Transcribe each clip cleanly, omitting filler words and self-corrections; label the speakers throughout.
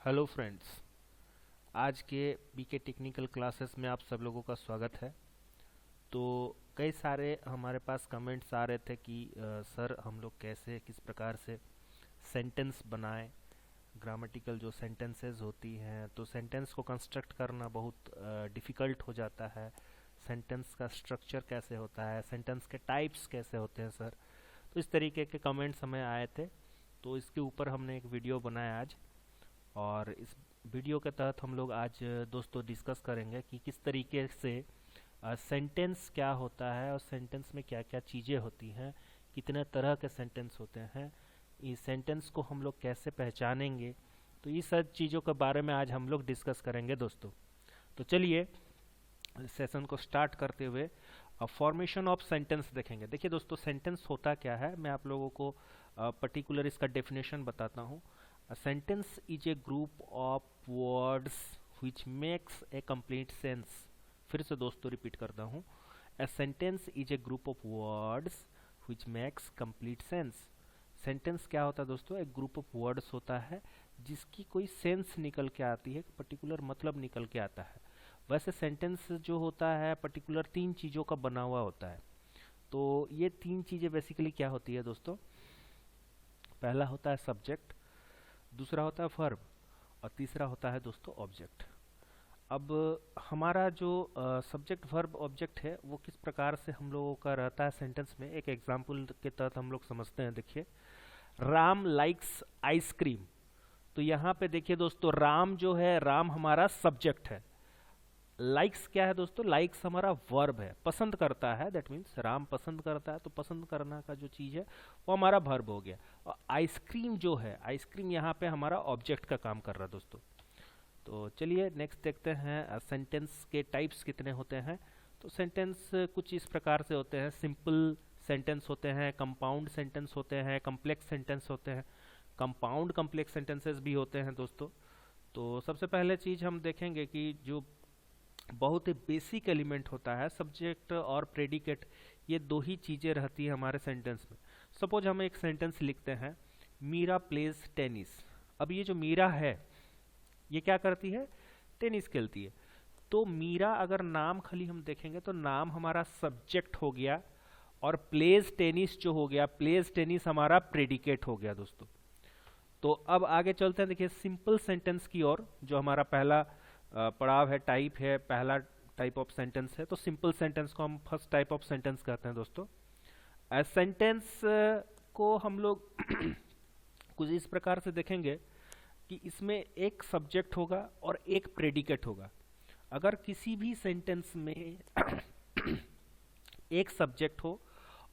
Speaker 1: Hello friends. आज के BK technical classes में आप सब लोगों का स्वागत है। तो कई सारे हमारे पास कमेंट्स आ रहे थे कि सर हम लोग कैसे किस प्रकार से सेंटेंस बनाएं। ग्रामेटिकल जो सेंटेंसेस होती हैं तो सेंटेंस को कंस्ट्रक्ट करना बहुत डिफ़िकल्ट हो जाता है। सेंटेंस का स्ट्रक्चर कैसे होता है, सेंटेंस के टाइप्स कैसे होते हैं सर। तो इस तरीके के कमेंट्स हमें आए थे, तो इसके ऊपर हमने एक वीडियो बनाया आज। और इस वीडियो के तहत हम लोग आज दोस्तों डिस्कस करेंगे कि किस तरीके से सेंटेंस क्या होता है और सेंटेंस में क्या क्या चीज़ें होती हैं, कितने तरह के सेंटेंस होते हैं, इस सेंटेंस को हम लोग कैसे पहचानेंगे। तो ये सब चीज़ों के बारे में आज हम लोग डिस्कस करेंगे दोस्तों। तो चलिए सेशन को स्टार्ट करते हुए फॉर्मेशन ऑफ सेंटेंस देखेंगे। देखिए दोस्तों, सेंटेंस होता क्या है, मैं आप लोगों को पर्टिकुलर इसका डेफिनेशन बताता हूँ। A sentence is a group of words which makes a complete sense। फिर से दोस्तों रिपीट करता हूँ। A sentence is a group of words which makes complete sense। Sentence क्या होता है दोस्तों? एक ग्रुप ऑफ वर्ड्स होता है जिसकी कोई सेंस निकल के आती है, पर्टिकुलर मतलब निकल के आता है। वैसे सेंटेंस जो होता है पर्टिकुलर तीन चीज़ों का बना हुआ होता है। तो ये तीन चीज़ें बेसिकली क्या होती है दोस्तों? पहला होता है सब्जेक्ट, दूसरा होता है वर्ब और तीसरा होता है दोस्तों ऑब्जेक्ट। अब हमारा जो सब्जेक्ट वर्ब ऑब्जेक्ट है वो किस प्रकार से हम लोगों का रहता है सेंटेंस में, एक एग्जांपल के तहत हम लोग समझते हैं। देखिए, राम लाइक्स आइसक्रीम। तो यहाँ पे देखिए दोस्तों, राम जो है, राम हमारा सब्जेक्ट है। लाइक्स क्या है दोस्तों? लाइक्स हमारा वर्ब है, पसंद करता है। दैट मीन्स राम पसंद करता है, तो पसंद करना का जो चीज़ है वो हमारा वर्ब हो गया। और आइसक्रीम जो है, आइसक्रीम यहाँ पे हमारा ऑब्जेक्ट का काम कर रहा है दोस्तों। तो चलिए नेक्स्ट देखते हैं सेंटेंस के टाइप्स कितने होते हैं। तो सेंटेंस कुछ इस प्रकार से होते हैं। सिंपल सेंटेंस होते हैं, कंपाउंड सेंटेंस होते हैं, कम्प्लेक्स सेंटेंस होते हैं, कंपाउंड कम्प्लेक्स सेंटेंसेस भी होते हैं दोस्तों। तो सबसे पहले चीज़ हम देखेंगे कि जो बहुत ही बेसिक एलिमेंट होता है, सब्जेक्ट और प्रेडिकेट, ये दो ही चीज़ें रहती है हमारे सेंटेंस में। सपोज हम एक सेंटेंस लिखते हैं, मीरा प्लेज टेनिस। अब ये जो मीरा है ये क्या करती है? टेनिस खेलती है। तो मीरा अगर नाम खाली हम देखेंगे तो नाम हमारा सब्जेक्ट हो गया, और प्लेज टेनिस जो हो गया, प्लेज टेनिस हमारा प्रेडिकेट हो गया दोस्तों। तो अब आगे चलते हैं, देखिए सिंपल सेंटेंस की ओर। जो हमारा पहला पड़ाव है, टाइप है, पहला टाइप ऑफ सेंटेंस है। तो सिंपल सेंटेंस को हम फर्स्ट टाइप ऑफ सेंटेंस कहते हैं दोस्तों। सेंटेंस को हम लोग कुछ इस प्रकार से देखेंगे कि इसमें एक सब्जेक्ट होगा और एक प्रेडिकेट होगा। अगर किसी भी सेंटेंस में एक सब्जेक्ट हो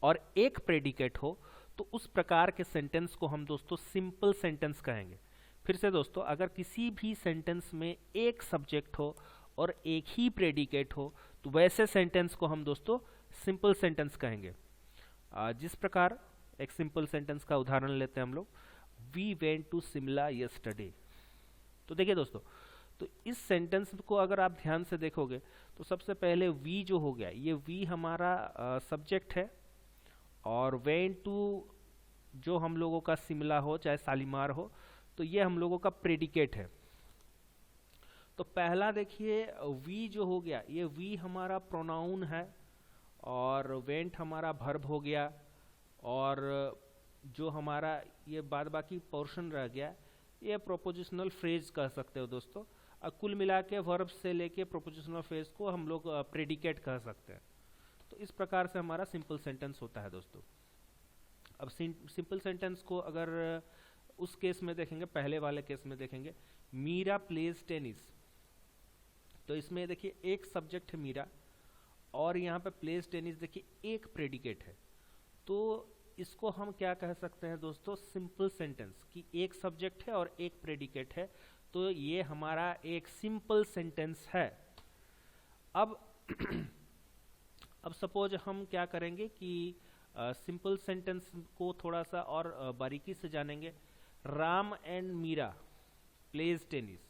Speaker 1: और एक प्रेडिकेट हो तो उस प्रकार के सेंटेंस को हम दोस्तों सिंपल सेंटेंस कहेंगे। फिर से दोस्तों, अगर किसी भी सेंटेंस में एक सब्जेक्ट हो और एक ही प्रेडिकेट हो तो वैसे सेंटेंस को हम दोस्तों सिंपल सेंटेंस कहेंगे। जिस प्रकार एक सिंपल सेंटेंस का उदाहरण लेते हैं हम लोग, we went to Shimla yesterday. तो देखिए दोस्तों, तो इस सेंटेंस को अगर आप ध्यान से देखोगे तो सबसे पहले वी जो हो गया, ये वी हमारा सब्जेक्ट है, और वेंट टू जो हम लोगों का शिमला हो चाहे शालीमार हो तो ये हम लोगों का प्रेडिकेट है। तो पहला देखिए, वी जो हो गया, ये वी हमारा प्रोनाउन है, और वेंट हमारा वर्ब हो गया, और जो हमारा ये बाद बाकी पोर्शन रह गया ये प्रोपोजिशनल फ्रेज कह सकते हो दोस्तों। कुल मिला के वर्ब से लेके प्रोपोजिशनल फ्रेज को हम लोग प्रेडिकेट कह सकते हैं। तो इस प्रकार से हमारा सिंपल सेंटेंस होता है दोस्तों। अब सिंपल सेंटेंस को अगर उस केस में देखेंगे, पहले वाले केस में देखेंगे, मीरा प्लेज टेनिस। तो इसमें देखिए एक सब्जेक्ट है मीरा, और यहाँ पे प्लेज टेनिस देखिए एक प्रेडिकेट है। तो इसको हम क्या कह सकते हैं दोस्तों? सिंपल सेंटेंस, कि एक सब्जेक्ट है और एक प्रेडिकेट है, तो ये हमारा एक सिंपल सेंटेंस है। अब अब सपोज हम क्या करेंगे कि सिंपल सेंटेंस को थोड़ा सा और बारीकी से जानेंगे। Ram and Meera plays tennis.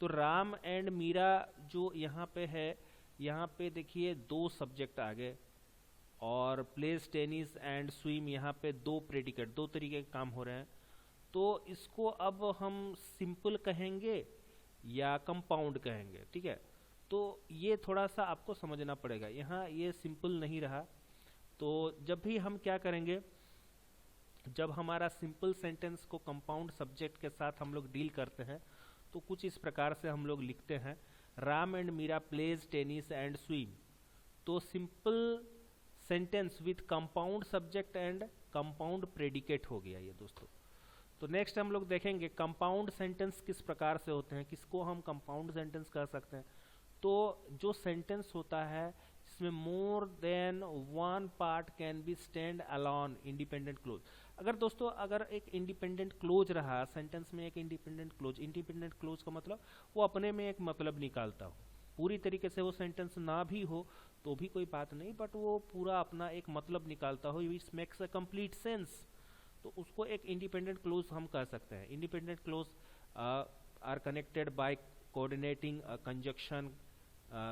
Speaker 1: तो राम एंड मीरा जो यहाँ पे है, यहाँ पे देखिए दो सब्जेक्ट आ गए, और प्लेज टेनिस एंड स्विम यहाँ पे दो प्रेडिकेट, दो तरीके के काम हो रहे हैं। तो इसको अब हम सिंपल कहेंगे या कंपाउंड कहेंगे, ठीक है। तो ये थोड़ा सा आपको समझना पड़ेगा, यहाँ ये सिंपल नहीं रहा। तो जब भी हम क्या करेंगे, जब हमारा सिंपल सेंटेंस को कंपाउंड सब्जेक्ट के साथ हम लोग डील करते हैं तो कुछ इस प्रकार से हम लोग लिखते हैं, Ram and Meera plays tennis and swim. तो simple sentence with compound subject and compound predicate हो गया ये दोस्तों। तो नेक्स्ट हम लोग देखेंगे कंपाउंड सेंटेंस किस प्रकार से होते हैं, किसको हम कंपाउंड सेंटेंस कह सकते हैं। तो जो सेंटेंस होता है जिसमें more than one part can be stand alone independent clause. अगर दोस्तों अगर एक इंडिपेंडेंट क्लोज रहा सेंटेंस में, एक इंडिपेंडेंट क्लोज का मतलब वो अपने में एक मतलब निकालता हो, पूरी तरीके से वो सेंटेंस ना भी हो तो भी कोई बात नहीं, बट वो पूरा अपना एक मतलब निकालता हो, which makes a complete sense, तो उसको एक इंडिपेंडेंट क्लोज हम कह सकते हैं। Independent clause are connected by coordinating conjunction,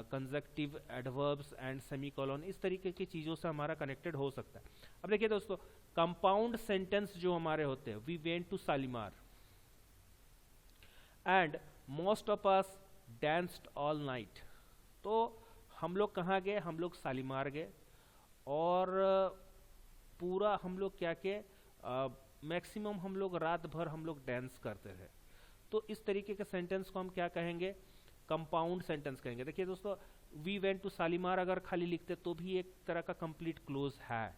Speaker 1: conjunctive adverbs and semicolon, इस तरीके की चीज़ों से हमारा कनेक्टेड हो सकता है। अब देखिए दोस्तों, कंपाउंड सेंटेंस जो हमारे होते हैं, we went to Shalimar and most of us danced all night. तो हम लोग कहाँ गए, हम लोग शालीमार गए और पूरा हम लोग क्या किए, मैक्सिमम हम लोग रात भर हम लोग डांस करते थे। तो इस तरीके के सेंटेंस को हम क्या कहेंगे, कंपाउंड सेंटेंस कहेंगे। देखिए दोस्तों, वी वेंट टू शालीमार अगर खाली लिखते तो भी एक तरह का कंप्लीट क्लोज है,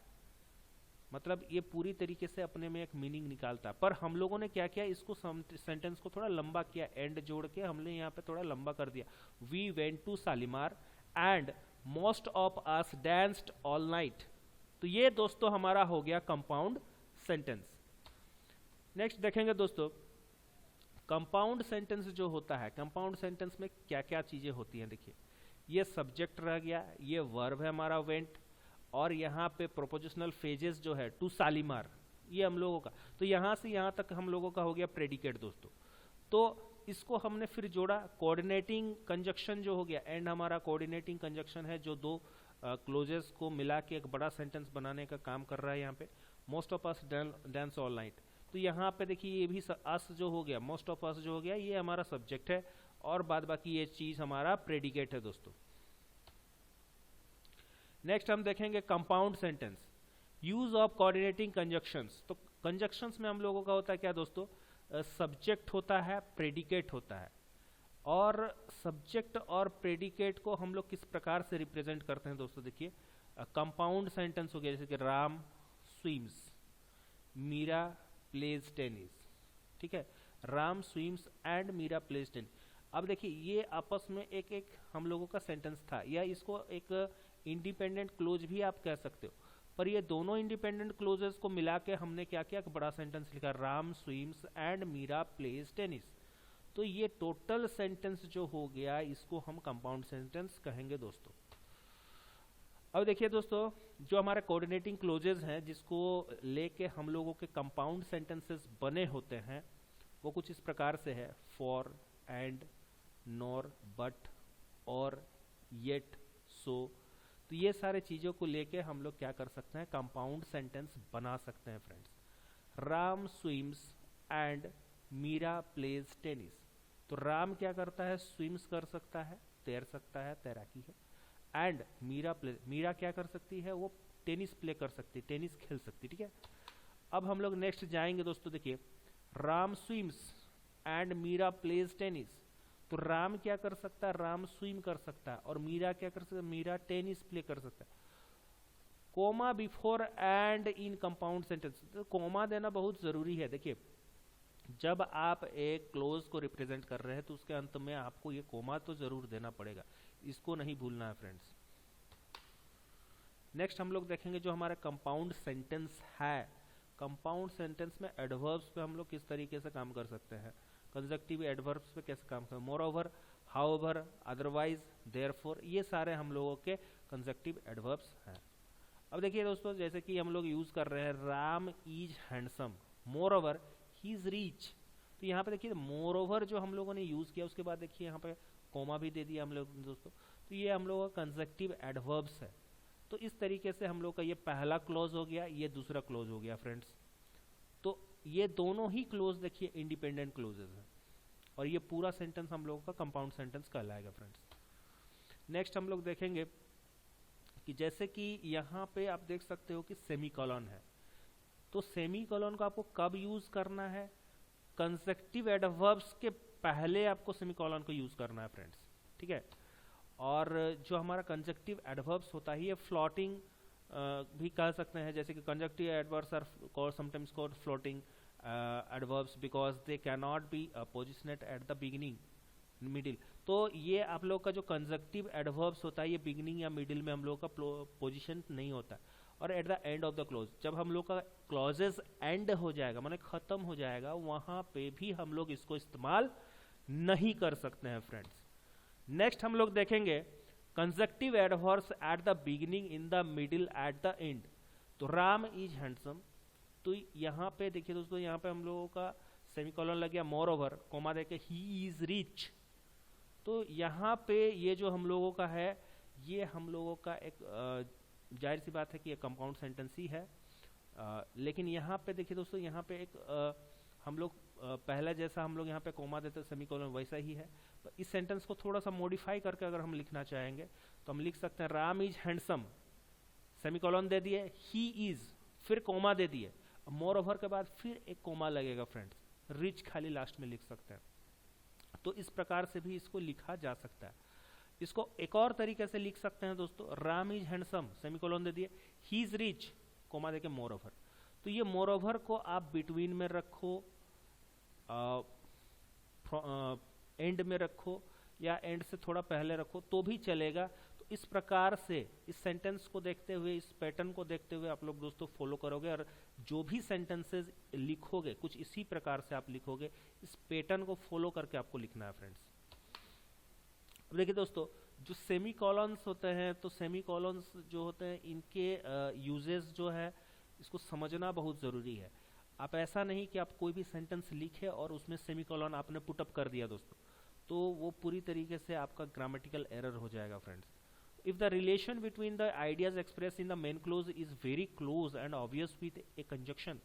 Speaker 1: मतलब ये पूरी तरीके से अपने में एक मीनिंग निकालता। पर हम लोगों ने क्या किया, इसको सेंटेंस को थोड़ा लंबा किया, एंड जोड़ के हमने यहाँ पे थोड़ा लंबा कर दिया, we went to Shalimar and most of us danced all night. तो ये दोस्तों हमारा हो गया कंपाउंड सेंटेंस। नेक्स्ट देखेंगे दोस्तों, कंपाउंड सेंटेंस जो होता है, कंपाउंड सेंटेंस में क्या क्या चीजें होती हैं। देखिए, ये सब्जेक्ट रह गया, ये वर्ब है हमारा वेंट, और यहाँ पे प्रोपोजिशनल फ्रेजेस जो है टू शालीमार, ये हम लोगों का, तो यहाँ से यहाँ तक हम लोगों का हो गया प्रेडिकेट दोस्तों। तो इसको हमने फिर जोड़ा, कोऑर्डिनेटिंग कंजक्शन जो हो गया, एंड हमारा कोऑर्डिनेटिंग कंजक्शन है जो दो क्लोजेस को मिला के एक बड़ा सेंटेंस बनाने का काम कर रहा है। यहाँ पे most of us dance all night, तो यहाँ पे देखिए ये भी अस जो हो गया, मोस्ट ऑफ अस जो हो गया, ये हमारा सब्जेक्ट है और बाद बाकी ये चीज हमारा प्रेडिकेट है दोस्तों। नेक्स्ट हम देखेंगे compound sentence, use of coordinating conjunctions. तो कंजक्शंस में हम लोगों का होता है क्या दोस्तों, सब्जेक्ट होता है, प्रेडिकेट होता है, और सब्जेक्ट और प्रेडिकेट को हम लोग किस प्रकार से रिप्रेजेंट करते हैं दोस्तों। देखिए, कंपाउंड सेंटेंस हो गया जैसे कि Ram swims, Meera plays tennis, ठीक है, Ram swims and Meera plays tennis. अब देखिए ये आपस में एक एक हम लोगों का सेंटेंस था, या इसको एक इंडिपेंडेंट क्लोज भी आप कह सकते हो, पर ये दोनों इंडिपेंडेंट क्लोजेस को मिला के हमने क्या किया, एक बड़ा सेंटेंस लिखा, Ram swims and Meera plays tennis. तो ये टोटल सेंटेंस जो हो गया, इसको हम कंपाउंड सेंटेंस कहेंगे दोस्तों। अब देखिए दोस्तों, जो हमारे कोऑर्डिनेटिंग क्लोजेस हैं जिसको लेके हम लोगों के कंपाउंड सेंटेंसेस बने होते हैं, वो कुछ इस प्रकार से है, फॉर, एंड, नॉर, बट, और, येट, सो। तो ये सारे चीजों को लेके हम लोग क्या कर सकते हैं, कंपाउंड सेंटेंस बना सकते हैं friends. Ram swims and Meera plays tennis. तो राम क्या करता है, स्विम्स कर सकता है, तैर सकता है, तैराकी है, एंड मीरा क्या कर सकती है, वो टेनिस प्ले कर सकती है, टेनिस खेल सकती है, ठीक है। अब हम लोग नेक्स्ट जाएंगे दोस्तों, देखिए, Ram swims and Meera plays tennis. तो राम क्या कर सकता है, राम स्विम कर सकता है, और मीरा क्या कर सकता है, मीरा टेनिस प्ले कर सकता है। Comma before and in compound sentence, तो कोमा देना बहुत जरूरी है। देखिए, जब आप एक क्लोज को रिप्रेजेंट कर रहे हैं तो उसके अंत में आपको ये कोमा तो जरूर देना पड़ेगा, इसको नहीं भूलना है फ्रेंड्स। नेक्स्ट हम लोग देखेंगे जो हमारा कंपाउंड सेंटेंस है, कंपाउंड सेंटेंस में एडवर्ब्स पे हम लोग किस तरीके से काम कर सकते हैं, कंजक्टिव एडवर्ब्स पे कैसे काम करें, मोरओवर, हाउएवर, अदरवाइज, देयरफॉर, ये सारे हम लोगों के कंजक्टिव एडवर्ब्स हैं। अब देखिए दोस्तों, जैसे कि हम लोग यूज कर रहे हैं, Ram is handsome, moreover he is rich. तो यहाँ पे देखिए मोरओवर जो हम लोगों ने यूज किया, उसके बाद देखिए यहाँ पे कोमा भी दे दिया हम लोग दोस्तों, तो ये हम लोगों का कंजक्टिव एडवर्ब्स है। तो इस तरीके से हम लोग का ये पहला क्लोज हो गया, ये दूसरा क्लोज हो गया फ्रेंड्स। तो ये दोनों ही क्लोज देखिए इंडिपेंडेंट क्लोजेज हैं, और ये पूरा सेंटेंस हम लोगों का कंपाउंड सेंटेंस कहलाएगा फ्रेंड्स। नेक्स्ट हम लोग देखेंगे कि जैसे कि यहाँ पे आप देख सकते हो कि सेमीकोलन है, तो सेमीकोलन को आपको कब यूज करना है, कंसेक्टिव एडवर्ब्स के पहले आपको सेमीकोलन को यूज करना है फ्रेंड्स, ठीक है। और जो हमारा कंजक्टिव एडवर्ब्स होता है ये फ्लोटिंग भी कह सकते हैं, जैसे कि conjunctive adverbs are called sometimes called floating adverbs because they can not be positioned at the beginning middle. तो ये आप लोग का जो कंजक्टिव एडवर्ब्स होता है ये बिगिनिंग या मिडिल में हम लोग का पोजिशन नहीं होता, और at the end of the close, जब हम लोग का क्लॉजेस एंड हो जाएगा माने खत्म हो जाएगा, वहां पे भी हम लोग इसको इस्तेमाल नहीं कर सकते हैं फ्रेंड्स। नेक्स्ट हम लोग देखेंगे conjunctive adverbs eight the beginning, in the middle, at the end. तो राम इज हैंडसम, तो यहाँ पे देखिए दोस्तों, यहाँ पे हम लोगों का सेमीकोलन लग गया, मोर ओवर कोमा देके ही इज रिच। तो यहाँ पे ये जो हम लोगों का है ये हम लोगों का एक जाहिर सी बात है कि ये कंपाउंड सेंटेंस ही है, लेकिन यहाँ पे देखिए दोस्तों, यहाँ पे एक हम लोग पहला जैसा हम लोग यहाँ पे कोमा देते सेमीकोलन वैसा ही है। तो इस सेंटेंस को थोड़ा सा मॉडिफाई करके अगर हम लिखना चाहेंगे तो हम लिख सकते हैं राम इज हैंडसम, सेमीकोलन दे दिए, ही इज, फिर कोमा दे दिए, मोर ओवर के बाद फिर एक कोमा लगेगा फ्रेंड्स, रिच खाली लास्ट में लिख सकते हैं। तो इस प्रकार से भी इसको लिखा जा सकता है। इसको एक और तरीके से लिख सकते हैं दोस्तों, राम इज हैंडसम, सेमीकोलन दे दिए, ही इज रिच, कोमा देके मोर ओवर। तो ये मोर ओवर को आप बिटवीन में रखो, एंड में रखो, या एंड से थोड़ा पहले रखो तो भी चलेगा। तो इस प्रकार से इस सेंटेंस को देखते हुए, इस पैटर्न को देखते हुए आप लोग दोस्तों फॉलो करोगे, और जो भी सेंटेंसेस लिखोगे कुछ इसी प्रकार से आप लिखोगे, इस पैटर्न को फॉलो करके आपको लिखना है फ्रेंड्स। अब देखिए दोस्तों, जो सेमी कॉलन्स होते हैं, तो सेमी कॉलन्स जो होते हैं इनके यूजेस जो है इसको समझना बहुत ज़रूरी है। आप ऐसा नहीं कि आप कोई भी सेंटेंस लिखे और उसमें सेमी कॉलन आपने पुटअप कर दिया दोस्तों, तो वो पूरी तरीके से आपका ग्रामेटिकल एरर हो जाएगा friends. If the relation between the ideas express in the main close is very close and obvious with A conjunction,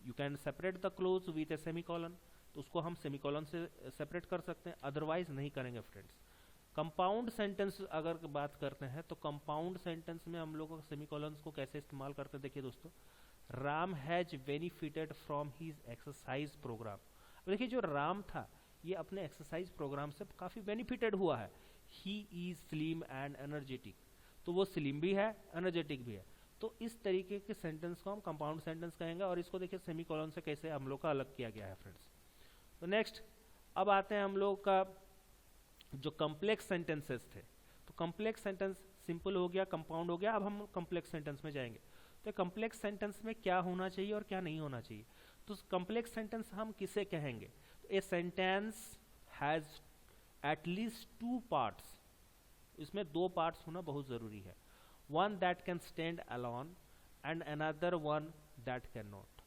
Speaker 1: you can separate the close with a semi colon, तो उसको हम semi colon से separate कर सकते हैं, otherwise नहीं करेंगे friends. Compound sentence अगर बात करते हैं तो कंपाउंड सेंटेंस में हम लोग सेमी कॉलन्स को कैसे इस्तेमाल करते हैं, देखिए दोस्तों, Ram has benefited from his exercise program. देखिए जो राम था ये अपने एक्सरसाइज प्रोग्राम से काफी बेनिफिटेड हुआ है। He is slim and energetic, तो वो स्लिम भी है, एनर्जेटिक भी है। तो इस तरीके के सेंटेंस को हम कंपाउंड सेंटेंस कहेंगे, और इसको देखिए सेमी कॉलन से कैसे हम लोग का अलग किया गया है फ्रेंड्स। तो नेक्स्ट अब आते हैं हम लोग का जो कॉम्प्लेक्स सेंटेंसेस थे। तो कॉम्प्लेक्स सेंटेंस सिंपल हो गया, कंपाउंड हो गया, अब हम कॉम्प्लेक्स सेंटेंस में जाएंगे। तो कॉम्प्लेक्स सेंटेंस में क्या होना चाहिए और क्या नहीं होना चाहिए। तो कॉम्प्लेक्स सेंटेंस हम किसे कहेंगे, तो a sentence has at least two parts, इसमें दो पार्ट्स होना बहुत जरूरी है। One that can stand alone and another one that can not.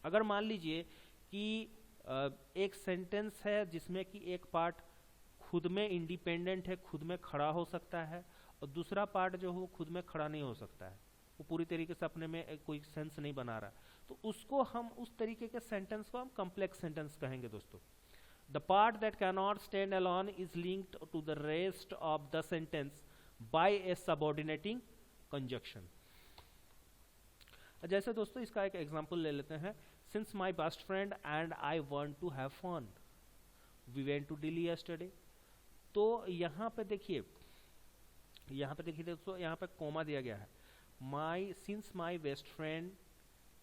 Speaker 1: अगर मान लीजिए कि एक सेंटेंस है जिसमें कि एक पार्ट खुद में इंडिपेंडेंट है, खुद में खड़ा हो सकता है, और दूसरा पार्ट जो हो खुद में खड़ा नहीं हो सकता है, वो पूरी तरीके से अपने में कोई सेंस नहीं बना रहा, तो उसको हम उस तरीके के सेंटेंस को हम कॉम्प्लेक्स सेंटेंस कहेंगे दोस्तों। The part that can not stand alone is linked to the rest of the sentence by a subordinating conjunction. जैसे दोस्तों इसका एक एग्जांपल ले लेते हैं, since my best friend and I want to have fun we went to Delhi yesterday. तो यहाँ पे देखिए दोस्तों, यहाँ पे कोमा दिया गया है, since my best friend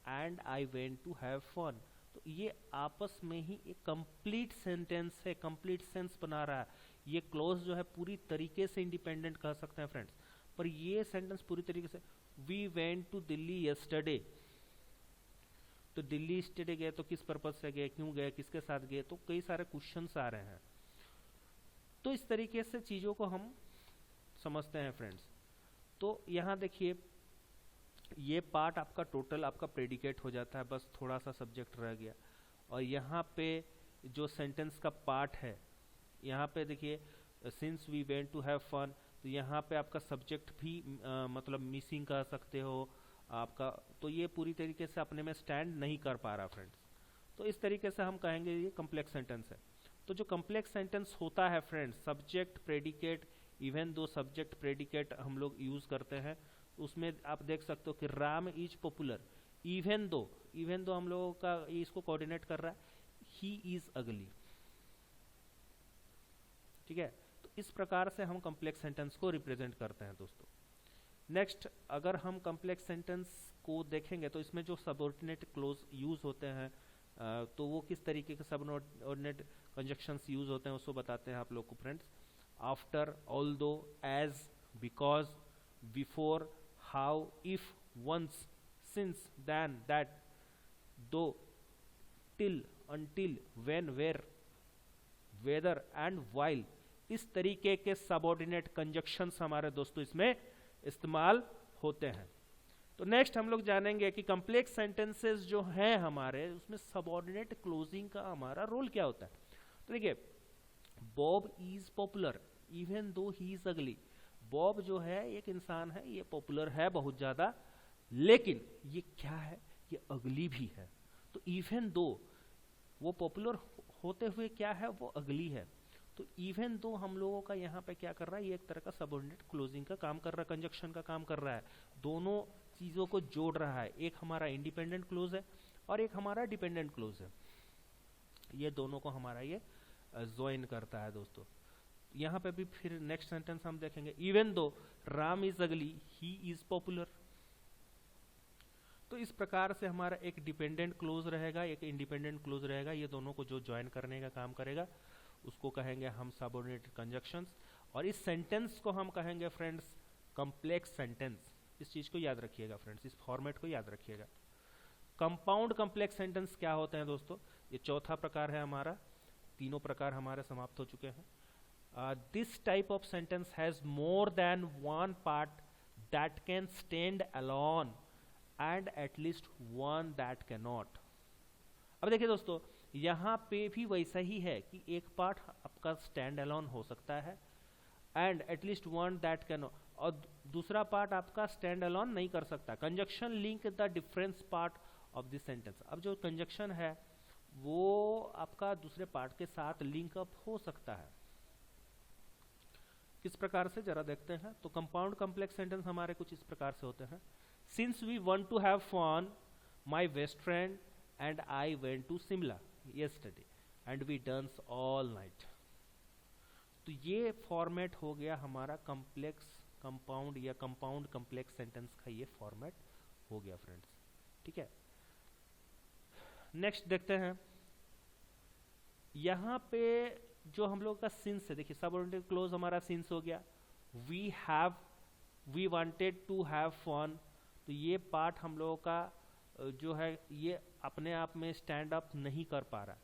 Speaker 1: and I went to have fun. तो ये आपस में ही एक कंप्लीट सेंटेंस है, कंप्लीट सेंस बना रहा है। ये क्लोज जो है पूरी तरीके से इंडिपेंडेंट कह सकते हैं फ्रेंड्स, पर ये सेंटेंस पूरी तरीके से we went to Delhi yesterday, तो दिल्ली यस्टरडे गए तो किस पर्पज से गए, क्यों गए, किसके साथ गए, तो कई सारे क्वेश्चंस आ रहे हैं। तो इस तरीके से चीजों को हम समझते हैं फ्रेंड्स। तो यहाँ देखिए ये पार्ट आपका टोटल आपका प्रेडिकेट हो जाता है, बस थोड़ा सा सब्जेक्ट रह गया। और यहाँ पे जो सेंटेंस का पार्ट है, यहाँ पे देखिए since we went to have fun, तो यहाँ पे आपका सब्जेक्ट भी मतलब मिसिंग कह सकते हो आपका, तो ये पूरी तरीके से अपने में स्टैंड नहीं कर पा रहा फ्रेंड्स। तो इस तरीके से हम कहेंगे ये कम्प्लेक्स सेंटेंस है। तो जो कम्प्लेक्स सेंटेंस होता है friends, subject predicate, even though subject predicate हम लोग यूज करते हैं, तो उसमें आप देख सकते हो कि Ram is popular, even though हम लोगों का इसको कोऑर्डिनेट कर रहा है, ही इज अगली। ठीक है, तो इस प्रकार से हम कम्प्लेक्स सेंटेंस को रिप्रेजेंट करते हैं दोस्तों। नेक्स्ट, अगर हम कम्प्लेक्स सेंटेंस को देखेंगे तो इसमें जो सबऑर्डिनेट क्लोज यूज होते हैं, तो वो किस तरीके के सबऑर्डिनेट कंजक्शंस यूज होते हैं उसको बताते हैं आप लोग को friends. After, although, as, because, before, how, if, once, since, then, that, though, till, until, when, where, whether and while, इस तरीके के सबऑर्डिनेट कंजक्शंस हमारे दोस्तों इसमें इस्तेमाल होते हैं। तो नेक्स्ट हम लोग जानेंगे कि कम्प्लेक्स सेंटेंसेस जो हैं हमारे, उसमें सबऑर्डिनेट क्लोजिंग का हमारा रोल क्या होता है। तो देखिए, Bob is popular even though he is अगली। बॉब जो है एक इंसान है, ये पॉपुलर है बहुत ज्यादा, लेकिन ये क्या है, ये अगली भी है। तो इवन दो वो पॉपुलर होते हुए क्या है, वो अगली है। तो इवन दो हम लोगों का यहाँ पे क्या कर रहा है, ये एक तरह का सबऑर्डिनेट क्लोजिंग का काम कर रहा है, कंजक्शन का काम कर रहा है, दोनों चीजों को जोड़ रहा है। एक हमारा इंडिपेंडेंट क्लोज है और एक हमारा डिपेंडेंट क्लोज है, ये दोनों को हमारा ये ज्वाइन करता है दोस्तों। यहाँ पे भी फिर नेक्स्ट सेंटेंस हम देखेंगे, इवन दो राम इज अगली ही इज पॉपुलर। तो इस प्रकार से हमारा एक डिपेंडेंट क्लोज रहेगा, एक इंडिपेंडेंट क्लोज रहेगा, ये दोनों को जो ज्वाइन करने का काम करेगा उसको कहेंगे हम सबऑर्डिनेट कंजक्शंस। और इस सेंटेंस को हम कहेंगे फ्रेंड्स कॉम्प्लेक्स सेंटेंस। इस चीज को याद रखिएगा फ्रेंड्स, इस फॉर्मेट को याद रखिएगा। कंपाउंड कॉम्प्लेक्स सेंटेंस क्या होते हैं दोस्तों, ये चौथा प्रकार है हमारा, तीनों प्रकार हमारे समाप्त हो चुके हैं। This type of sentence has more than one part that can stand alone and at least one that can not. अब देखिए दोस्तों, यहाँ पे भी वैसा ही है कि एक पार्ट आपका स्टैंड अलोन हो सकता है and at least one that can not, और दूसरा पार्ट आपका स्टैंड अलोन नहीं कर सकता। Conjunction link the difference part of this sentence. अब जो कंजक्शन है वो आपका दूसरे पार्ट के साथ लिंक अप हो सकता है। किस प्रकार से जरा देखते हैं। तो कंपाउंड कॉम्प्लेक्स सेंटेंस हमारे कुछ इस प्रकार से होते हैं। Since we want to have fun, my best friend and I went to Shimla yesterday and we dance all night। तो ये फॉर्मेट हो गया हमारा कॉम्प्लेक्स कंपाउंड या कंपाउंड कॉम्प्लेक्स सेंटेंस का, ये फॉर्मेट हो गया फ्रेंड्स। ठीक है, नेक्स्ट देखते हैं। यहां पे जो हम लोग का सिंस है, देखिए सबऑर्डिनेट क्लोज हमारा सिंस हो गया। We wanted to have fun, तो ये पार्ट हम लोगों का जो है ये अपने आप में स्टैंड अप नहीं कर पा रहा।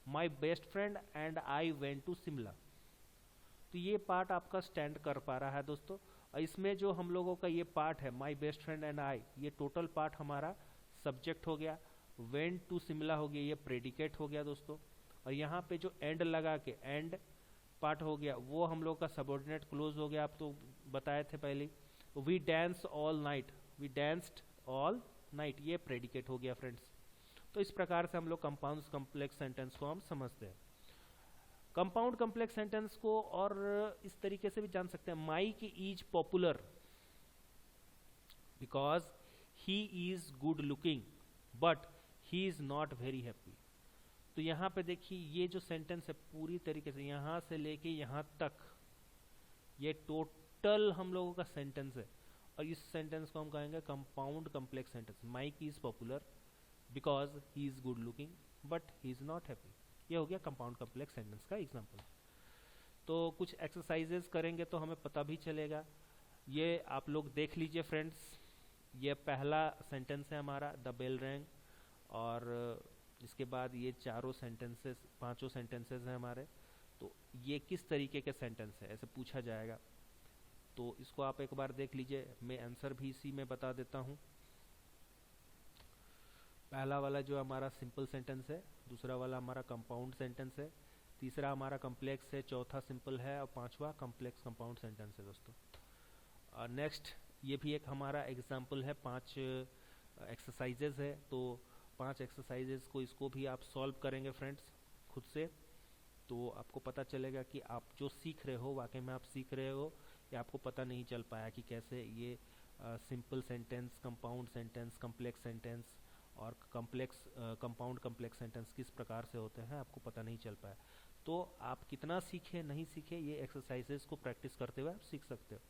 Speaker 1: My best friend and I went to Shimla, तो ये पार्ट आपका स्टैंड कर पा रहा है दोस्तों। और इसमें जो हम लोगों का ये पार्ट है माई बेस्ट फ्रेंड एंड आई, ये टोटल पार्ट हमारा सब्जेक्ट हो गया। वेंट टू शिमला हो गया, ये प्रेडिकेट हो गया दोस्तों। और यहाँ पे जो एंड लगा के एंड पार्ट हो गया, वो हम लोग का सबऑर्डिनेट क्लोज हो गया, आप तो बताए थे पहले। We dance all night, we danced all night, ये प्रेडिकेट हो गया फ्रेंड्स। तो इस प्रकार से हम लोग कंपाउंड कॉम्प्लेक्स सेंटेंस को हम समझते हैं। कंपाउंड कॉम्प्लेक्स सेंटेंस को और इस तरीके से भी जान सकते हैं। Mike is popular because he is good looking but he is not very happy. तो यहाँ पे देखिए ये जो सेंटेंस है पूरी तरीके से यहाँ से लेके यहाँ तक ये टोटल हम लोगों का सेंटेंस है। और इस सेंटेंस को हम कहेंगे compound complex sentence. Mike is popular because he is good looking but he is not happy, ये हो गया कंपाउंड कॉम्प्लेक्स सेंटेंस का एग्जांपल। तो कुछ एक्सरसाइजेस करेंगे तो हमें पता भी चलेगा। ये आप लोग देख लीजिए फ्रेंड्स, ये पहला सेंटेंस है हमारा द बेल रैंग, और इसके बाद ये चारों सेंटेंसेस, पांचों सेंटेंसेस हैं हमारे। तो ये किस तरीके के सेंटेंस है ऐसे पूछा जाएगा, तो इसको आप एक बार देख लीजिए। मैं आंसर भी इसी में बता देता हूँ। पहला वाला जो हमारा सिंपल सेंटेंस है, दूसरा वाला हमारा कंपाउंड सेंटेंस है, तीसरा हमारा कॉम्प्लेक्स है, चौथा सिंपल है और पांचवा कॉम्प्लेक्स कंपाउंड सेंटेंस है दोस्तों। नेक्स्ट ये भी एक हमारा एग्जाम्पल है, 5 एक्सरसाइजेज है। तो 5 एक्सरसाइजेस को इसको भी आप सॉल्व करेंगे फ्रेंड्स खुद से, तो आपको पता चलेगा कि आप जो सीख रहे हो वाकई में आप सीख रहे हो, या आपको पता नहीं चल पाया कि कैसे ये simple sentence, compound sentence, complex sentence और कंपाउंड कम्प्लेक्स सेंटेंस किस प्रकार से होते हैं, आपको पता नहीं चल पाया। तो आप कितना सीखे नहीं सीखे, ये एक्सरसाइजेस को प्रैक्टिस करते हुए आप सीख सकते हो।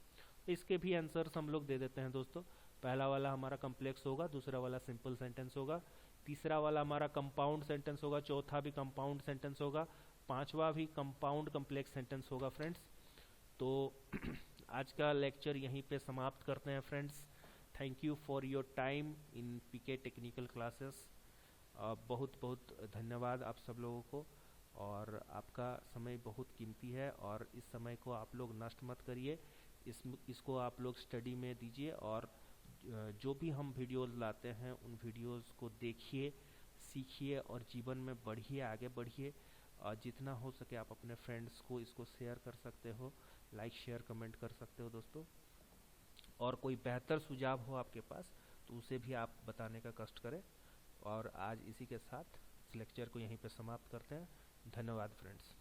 Speaker 1: तो इसके भी आंसर्स हम लोग दे देते हैं दोस्तों। पहला वाला हमारा कम्प्लेक्स होगा, दूसरा वाला सिंपल सेंटेंस होगा, तीसरा वाला हमारा कंपाउंड सेंटेंस होगा, चौथा भी कंपाउंड सेंटेंस होगा, पांचवा भी कंपाउंड कम्प्लेक्स सेंटेंस होगा फ्रेंड्स। तो आज का लेक्चर यहीं पे समाप्त करते हैं friends. Thank you for your time in PK technical classes. बहुत बहुत धन्यवाद आप सब लोगों को, और आपका समय बहुत कीमती है और इस समय को आप लोग नष्ट मत करिए। इसको आप लोग स्टडी में दीजिए, और जो भी हम वीडियोस लाते हैं उन वीडियोस को देखिए, सीखिए और जीवन में बढ़िए, आगे बढ़िए। जितना हो सके आप अपने फ्रेंड्स को इसको शेयर कर सकते हो, लाइक शेयर कमेंट कर सकते हो दोस्तों। और कोई बेहतर सुझाव हो आपके पास तो उसे भी आप बताने का कष्ट करें। और आज इसी के साथ इस लेक्चर को यहीं पे समाप्त करते हैं। धन्यवाद फ्रेंड्स।